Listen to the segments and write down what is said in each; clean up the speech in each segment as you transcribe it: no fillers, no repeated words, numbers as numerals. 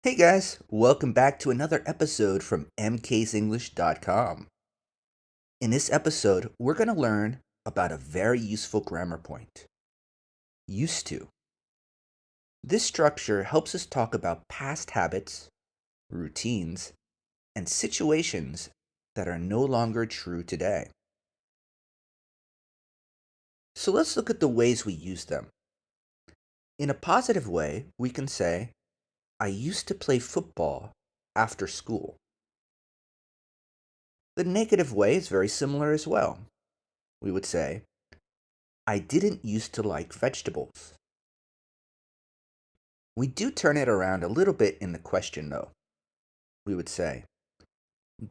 Hey guys, welcome back to another episode from mksenglish.com. In this episode, we're going to learn about a very useful grammar point. Used to. This structure helps us talk about past habits, routines, and situations that are no longer true today. So let's look at the ways we use them. In a positive way, we can say, I used to play football after school. The negative way is very similar as well. We would say, I didn't used to like vegetables. We do turn it around a little bit in the question though. We would say,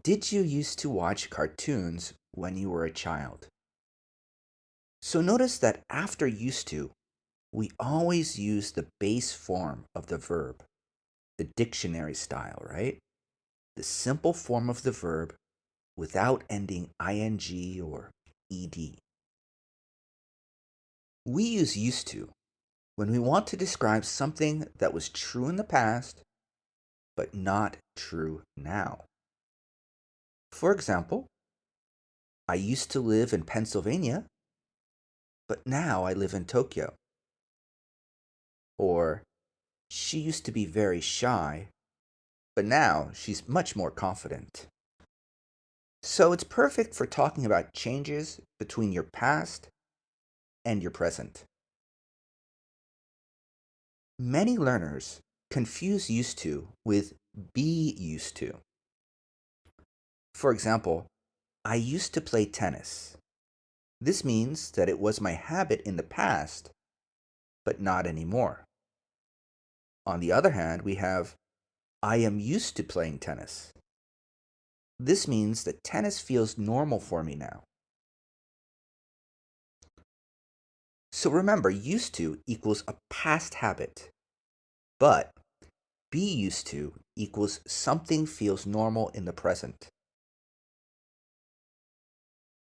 did you used to watch cartoons when you were a child? So notice that after used to, we always use the base form of the verb, the dictionary style, right? The simple form of the verb without ending ing or ed. We use used to when we want to describe something that was true in the past but not true now. For example, I used to live in Pennsylvania, but now I live in Tokyo. Or, she used to be very shy, but now she's much more confident. So it's perfect for talking about changes between your past and your present. Many learners confuse used to with be used to. For example, I used to play tennis. This means that it was my habit in the past, but not anymore. On the other hand, we have I am used to playing tennis. This means that tennis feels normal for me now. So remember, used to equals a past habit, but be used to equals something feels normal in the present.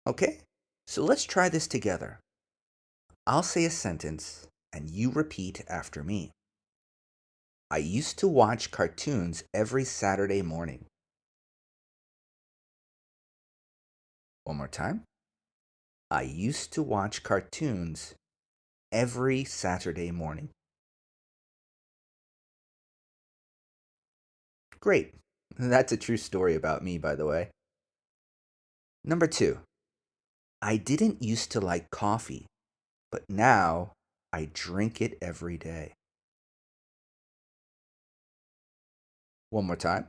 Okay, so let's try this together. I'll say a sentence and you repeat after me. I used to watch cartoons every Saturday morning. One more time. I used to watch cartoons every Saturday morning. Great. That's a true story about me, by the way. Number 2. I didn't used to like coffee, but now I drink it every day. One more time.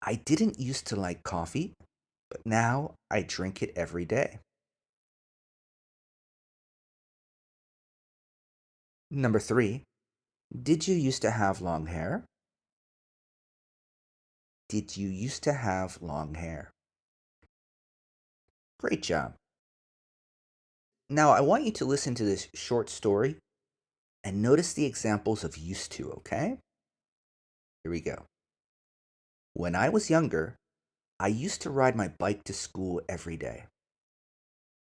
I didn't used to like coffee, but now I drink it every day. Number 3. Did you used to have long hair? Did you used to have long hair? Great job. Now I want you to listen to this short story and notice the examples of used to, okay? Here we go. When I was younger, I used to ride my bike to school every day.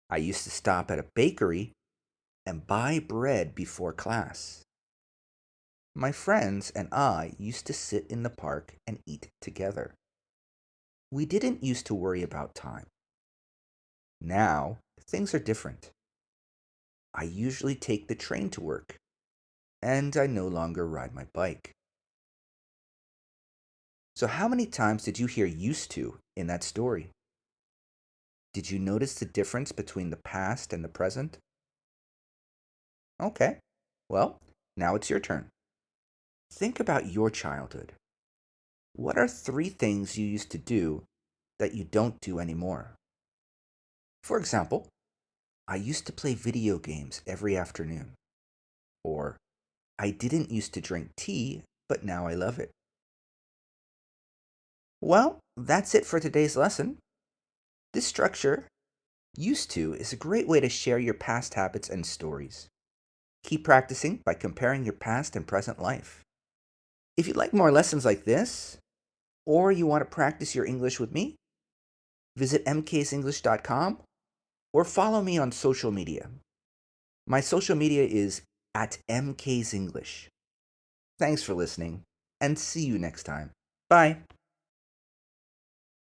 I used to stop at a bakery and buy bread before class. My friends and I used to sit in the park and eat together. We didn't used to worry about time. Now, things are different. I usually take the train to work, and I no longer ride my bike. So, how many times did you hear used to in that story? Did you notice the difference between the past and the present? Okay, well, now it's your turn. Think about your childhood. What are 3 things you used to do that you don't do anymore? For example, I used to play video games every afternoon. Or, I didn't used to drink tea, but now I love it. Well, that's it for today's lesson. This structure, used to, is a great way to share your past habits and stories. Keep practicing by comparing your past and present life. If you'd like more lessons like this, or you want to practice your English with me, visit mksenglish.com or follow me on social media. My social media is at mksenglish. Thanks for listening. and see you next time. Bye.